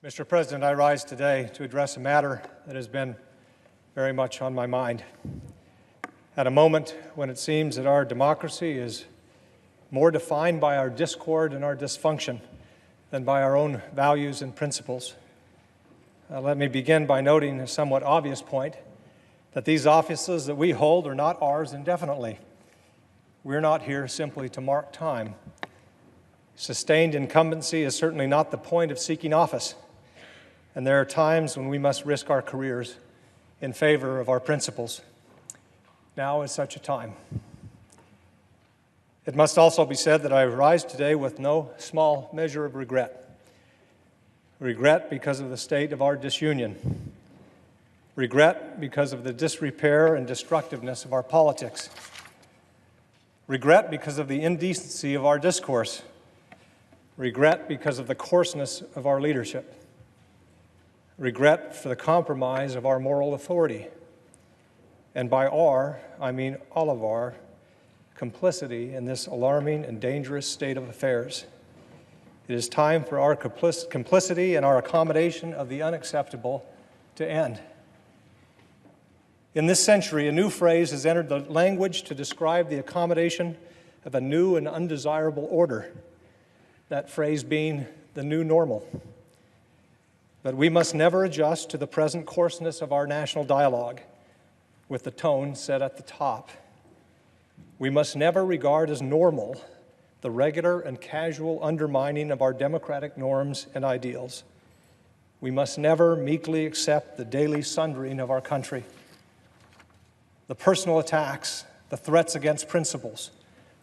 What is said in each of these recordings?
Mr. President, I rise today to address a matter that has been very much on my mind. At a moment when it seems that our democracy is more defined by our discord and our dysfunction than by our own values and principles. Let me begin by noting a somewhat obvious point, that these offices that we hold are not ours indefinitely. We're not here simply to mark time. Sustained incumbency is certainly not the point of seeking office, and there are times when we must risk our careers in favor of our principles. Now is such a time. It must also be said that I rise today with no small measure of regret. Regret because of the state of our disunion. Regret because of the disrepair and destructiveness of our politics. Regret because of the indecency of our discourse. Regret because of the coarseness of our leadership. Regret for the compromise of our moral authority. And by our, I mean all of our, complicity in this alarming and dangerous state of affairs. It is time for our complicity and our accommodation of the unacceptable to end. In this century, a new phrase has entered the language to describe the accommodation of a new and undesirable order, that phrase being the new normal. But we must never adjust to the present coarseness of our national dialogue with the tone set at the top. We must never regard as normal the regular and casual undermining of our democratic norms and ideals. We must never meekly accept the daily sundering of our country. The personal attacks, the threats against principles,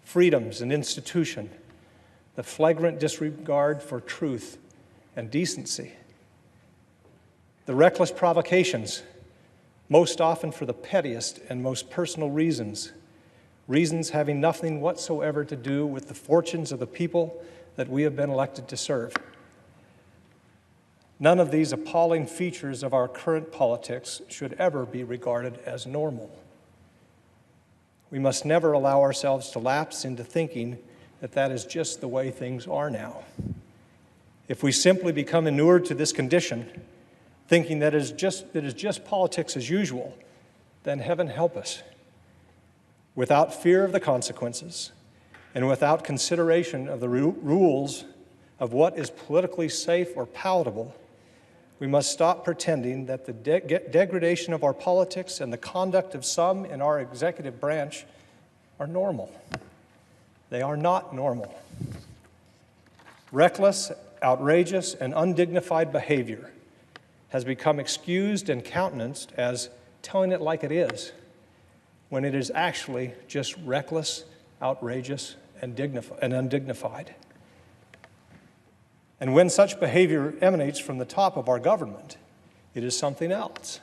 freedoms and institution, the flagrant disregard for truth and decency, the reckless provocations, most often for the pettiest and most personal reasons, reasons having nothing whatsoever to do with the fortunes of the people that we have been elected to serve. None of these appalling features of our current politics should ever be regarded as normal. We must never allow ourselves to lapse into thinking that that is just the way things are now. If we simply become inured to this condition, thinking that it is just politics as usual, then heaven help us. Without fear of the consequences and without consideration of the rules of what is politically safe or palatable, we must stop pretending that the degradation of our politics and the conduct of some in our executive branch are normal. They are not normal. Reckless, outrageous, and undignified behavior has become excused and countenanced as telling it like it is, when it is actually just reckless, outrageous, and undignified. And when such behavior emanates from the top of our government, it is something else.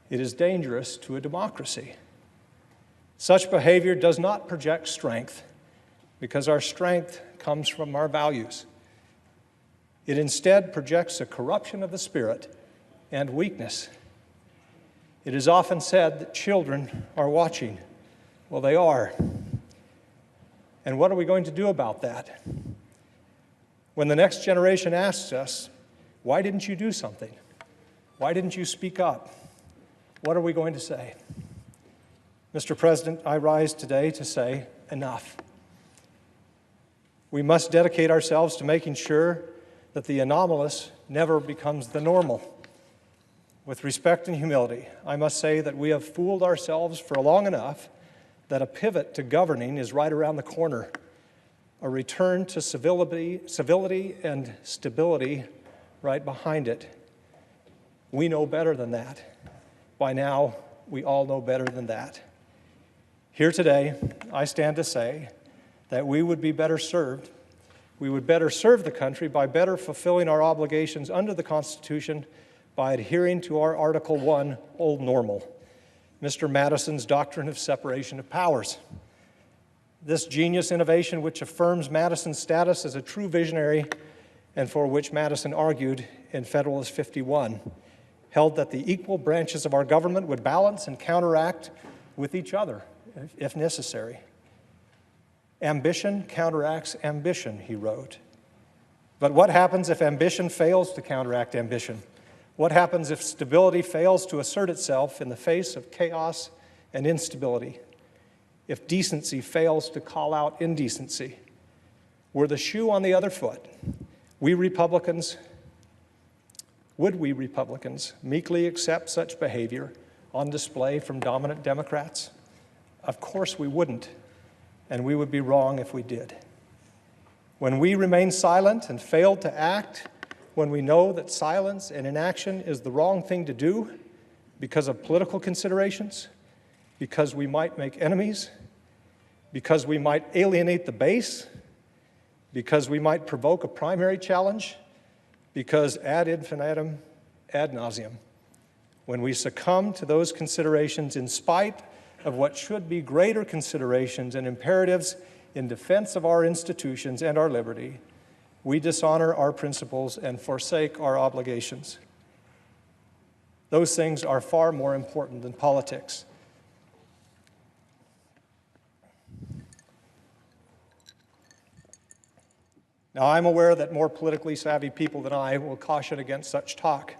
It is dangerous to a democracy. Such behavior does not project strength, because our strength comes from our values. It instead projects a corruption of the spirit and weakness. It is often said that children are watching. Well, they are. And what are we going to do about that? When the next generation asks us, why didn't you do something? Why didn't you speak up? What are we going to say? Mr. President, I rise today to say enough. We must dedicate ourselves to making sure that the anomalous never becomes the normal. With respect and humility, I must say that we have fooled ourselves for long enough that a pivot to governing is right around the corner, a return to civility and stability right behind it. We know better than that. By now, we all know better than that. Here today, I stand to say that we would be better served. We would better serve the country by better fulfilling our obligations under the Constitution by adhering to our Article 1 old normal, Mr. Madison's doctrine of separation of powers. This genius innovation, which affirms Madison's status as a true visionary and for which Madison argued in Federalist 51, held that the equal branches of our government would balance and counteract with each other, if necessary. Ambition counteracts ambition, he wrote. But what happens if ambition fails to counteract ambition? What happens if stability fails to assert itself in the face of chaos and instability? If decency fails to call out indecency? Were the shoe on the other foot, would we Republicans meekly accept such behavior on display from dominant Democrats? Of course we wouldn't, and we would be wrong if we did. When we remain silent and fail to act, when we know that silence and inaction is the wrong thing to do because of political considerations, because we might make enemies, because we might alienate the base, because we might provoke a primary challenge, because ad infinitum, ad nauseum, when we succumb to those considerations in spite of what should be greater considerations and imperatives in defense of our institutions and our liberty, we dishonor our principles and forsake our obligations. Those things are far more important than politics. Now, I'm aware that more politically savvy people than I will caution against such talk.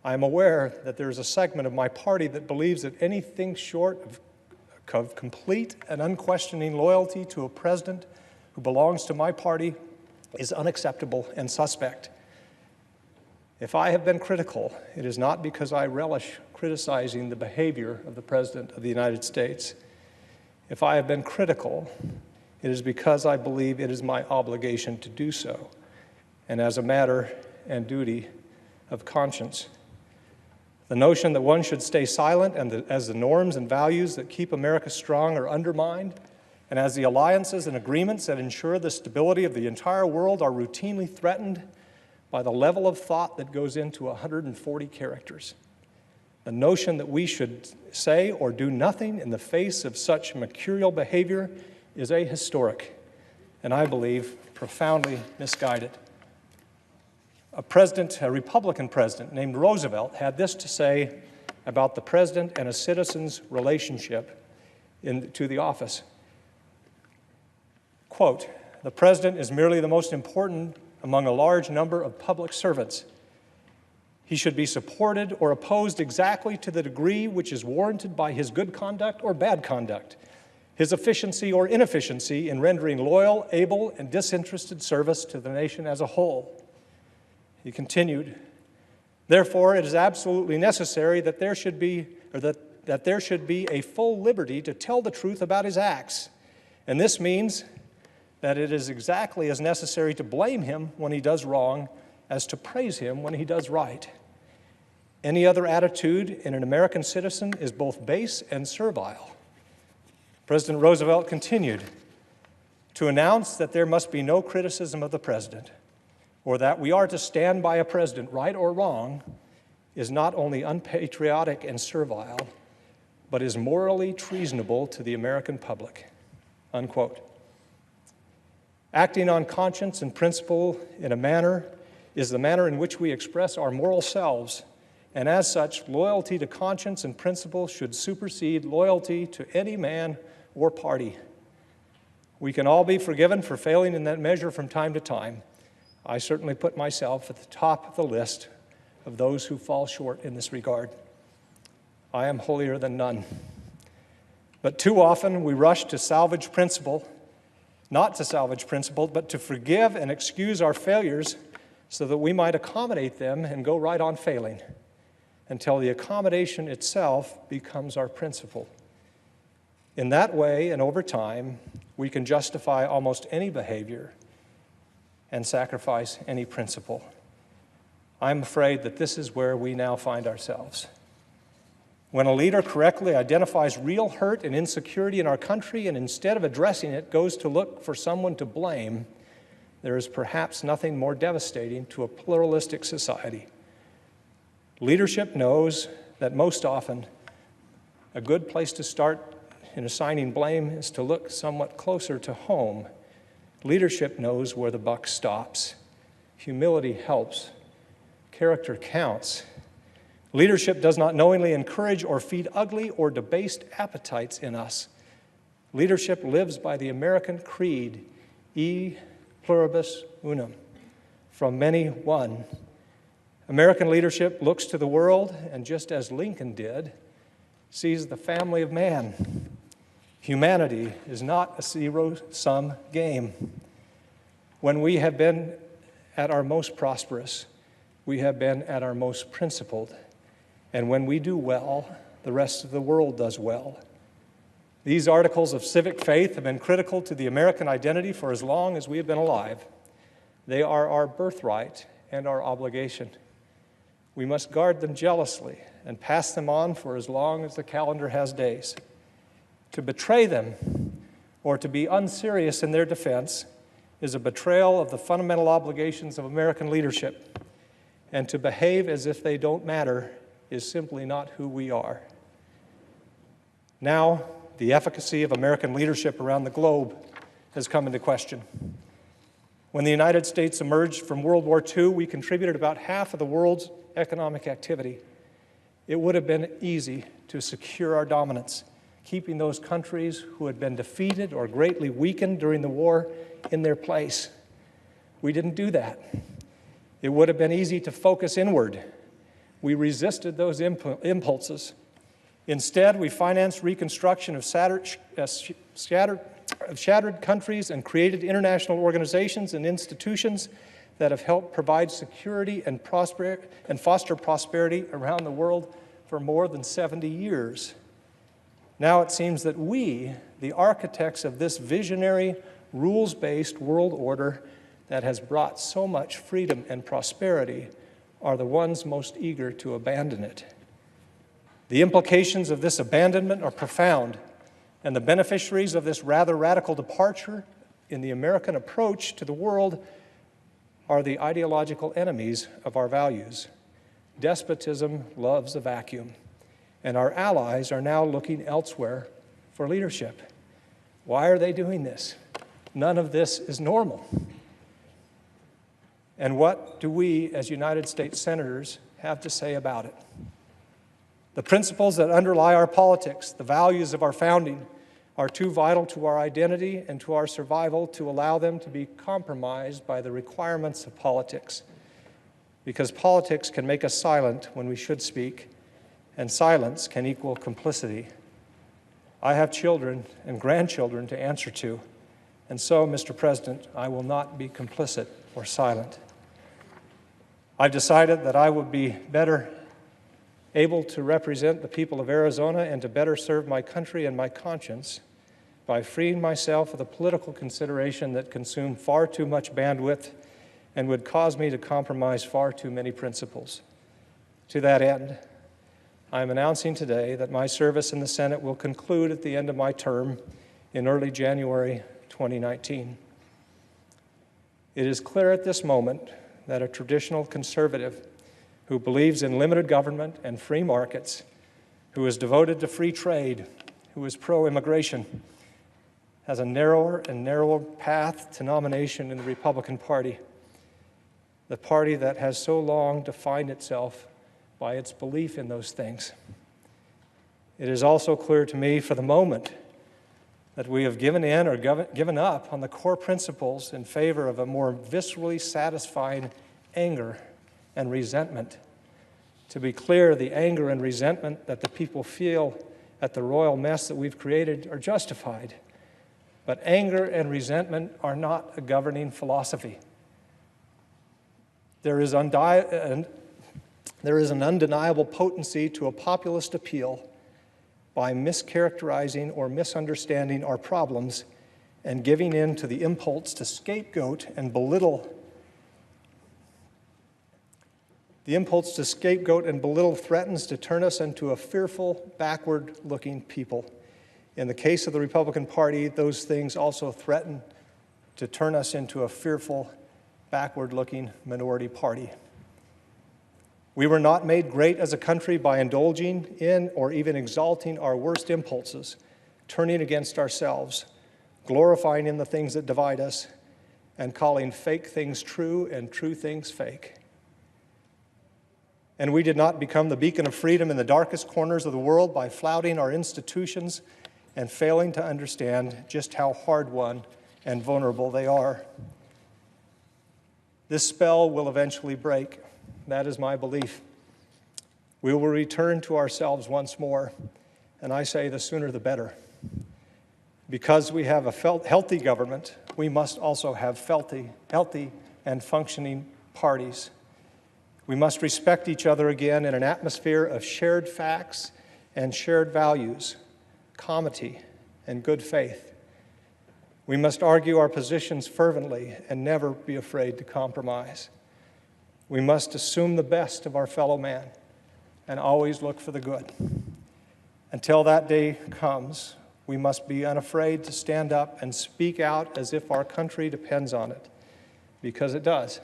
I am aware that there is a segment of my party that believes that anything short of complete and unquestioning loyalty to a president who belongs to my party is unacceptable and suspect. If I have been critical, it is not because I relish criticizing the behavior of the President of the United States. If I have been critical, it is because I believe it is my obligation to do so, and as a matter and duty of conscience. The notion that one should stay silent and as the norms and values that keep America strong are undermined, and as the alliances and agreements that ensure the stability of the entire world are routinely threatened by the level of thought that goes into 140 characters. The notion that we should say or do nothing in the face of such mercurial behavior is ahistoric, and I believe profoundly misguided. A Republican president named Roosevelt had this to say about the president and a citizen's relationship to the office. Quote, "The president is merely the most important among a large number of public servants. He should be supported or opposed exactly to the degree which is warranted by his good conduct or bad conduct, his efficiency or inefficiency in rendering loyal, able, and disinterested service to the nation as a whole." He continued, "Therefore, it is absolutely necessary that there should be a full liberty to tell the truth about his acts, and this means that it is exactly as necessary to blame him when he does wrong as to praise him when he does right. Any other attitude in an American citizen is both base and servile." President Roosevelt continued, "To announce that there must be no criticism of the president, or that we are to stand by a president, right or wrong, is not only unpatriotic and servile, but is morally treasonable to the American public." Unquote. Acting on conscience and principle is the manner in which we express our moral selves, and as such, loyalty to conscience and principle should supersede loyalty to any man or party. We can all be forgiven for failing in that measure from time to time. I certainly put myself at the top of the list of those who fall short in this regard. I am holier than none. But too often we rush to salvage principle, not to salvage principle, but to forgive and excuse our failures so that we might accommodate them and go right on failing until the accommodation itself becomes our principle. In that way and over time, we can justify almost any behavior and sacrifice any principle. I'm afraid that this is where we now find ourselves. When a leader correctly identifies real hurt and insecurity in our country and instead of addressing it goes to look for someone to blame, there is perhaps nothing more devastating to a pluralistic society. Leadership knows that most often a good place to start in assigning blame is to look somewhat closer to home. Leadership knows where the buck stops. Humility helps. Character counts. Leadership does not knowingly encourage or feed ugly or debased appetites in us. Leadership lives by the American creed, e pluribus unum. from many one. American leadership looks to the world and, just as Lincoln did, sees the family of man. Humanity is not a zero-sum game. When we have been at our most prosperous, we have been at our most principled. And when we do well, the rest of the world does well. These articles of civic faith have been critical to the American identity for as long as we have been alive. They are our birthright and our obligation. We must guard them jealously and pass them on for as long as the calendar has days. To betray them or to be unserious in their defense is a betrayal of the fundamental obligations of American leadership, and to behave as if they don't matter is simply not who we are. Now, the efficacy of American leadership around the globe has come into question. When the United States emerged from World War II, we contributed about half of the world's economic activity. It would have been easy to secure our dominance, keeping those countries who had been defeated or greatly weakened during the war in their place. We didn't do that. It would have been easy to focus inward. We resisted those impulses. Instead, we financed reconstruction of shattered countries and created international organizations and institutions that have helped provide security and foster prosperity around the world for more than 70 years. Now it seems that we, the architects of this visionary, rules-based world order that has brought so much freedom and prosperity, are the ones most eager to abandon it. The implications of this abandonment are profound, and the beneficiaries of this rather radical departure in the American approach to the world are the ideological enemies of our values. Despotism loves a vacuum, and our allies are now looking elsewhere for leadership. Why are they doing this? None of this is normal. And what do we, as United States senators, have to say about it? The principles that underlie our politics, the values of our founding, are too vital to our identity and to our survival to allow them to be compromised by the requirements of politics. Because politics can make us silent when we should speak, and silence can equal complicity. I have children and grandchildren to answer to, and so, Mr. President, I will not be complicit or silent. I've decided that I would be better able to represent the people of Arizona and to better serve my country and my conscience by freeing myself of the political consideration that consumed far too much bandwidth and would cause me to compromise far too many principles. To that end, I am announcing today that my service in the Senate will conclude at the end of my term in early January 2019. It is clear at this moment that a traditional conservative who believes in limited government and free markets, who is devoted to free trade, who is pro-immigration, has a narrower and narrower path to nomination in the Republican Party, the party that has so long defined itself by its belief in those things. It is also clear to me for the moment that we have given in or given up on the core principles in favor of a more viscerally satisfying anger and resentment. To be clear, the anger and resentment that the people feel at the royal mess that we've created are justified. But anger and resentment are not a governing philosophy. There is an undeniable potency to a populist appeal by mischaracterizing or misunderstanding our problems and giving in to the impulse to scapegoat and belittle. The impulse to scapegoat and belittle threatens to turn us into a fearful, backward-looking people. In the case of the Republican Party, those things also threaten to turn us into a fearful, backward-looking minority party. We were not made great as a country by indulging in or even exalting our worst impulses, turning against ourselves, glorifying in the things that divide us, and calling fake things true and true things fake. And we did not become the beacon of freedom in the darkest corners of the world by flouting our institutions and failing to understand just how hard-won and vulnerable they are. This spell will eventually break. That is my belief. We will return to ourselves once more, and I say the sooner the better. Because we have a healthy government, we must also have healthy and functioning parties. We must respect each other again in an atmosphere of shared facts and shared values, comity and good faith. We must argue our positions fervently and never be afraid to compromise. We must assume the best of our fellow man and always look for the good. Until that day comes, we must be unafraid to stand up and speak out as if our country depends on it, because it does.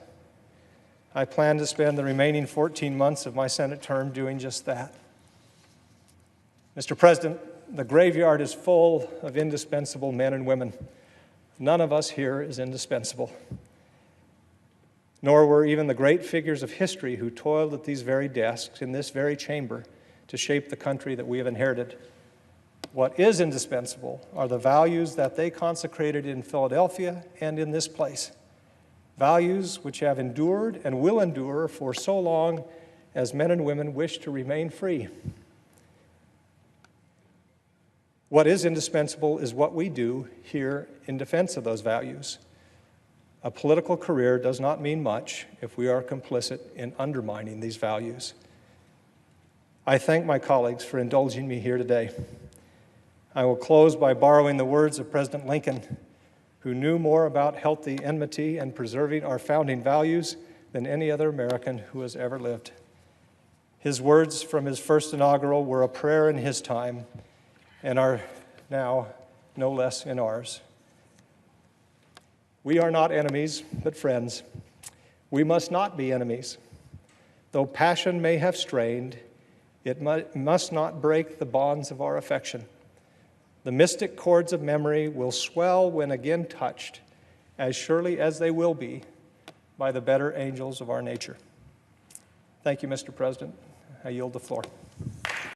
I plan to spend the remaining 14 months of my Senate term doing just that. Mr. President, the graveyard is full of indispensable men and women. None of us here is indispensable. Nor were even the great figures of history who toiled at these very desks in this very chamber to shape the country that we have inherited. What is indispensable are the values that they consecrated in Philadelphia and in this place. Values which have endured and will endure for so long as men and women wish to remain free. What is indispensable is what we do here in defense of those values. A political career does not mean much if we are complicit in undermining these values. I thank my colleagues for indulging me here today. I will close by borrowing the words of President Lincoln, who knew more about healthy enmity and preserving our founding values than any other American who has ever lived. His words from his first inaugural were a prayer in his time and are now no less in ours. We are not enemies, but friends. We must not be enemies. Though passion may have strained, it must not break the bonds of our affection. The mystic chords of memory will swell when again touched, as surely as they will be by the better angels of our nature. Thank you, Mr. President. I yield the floor.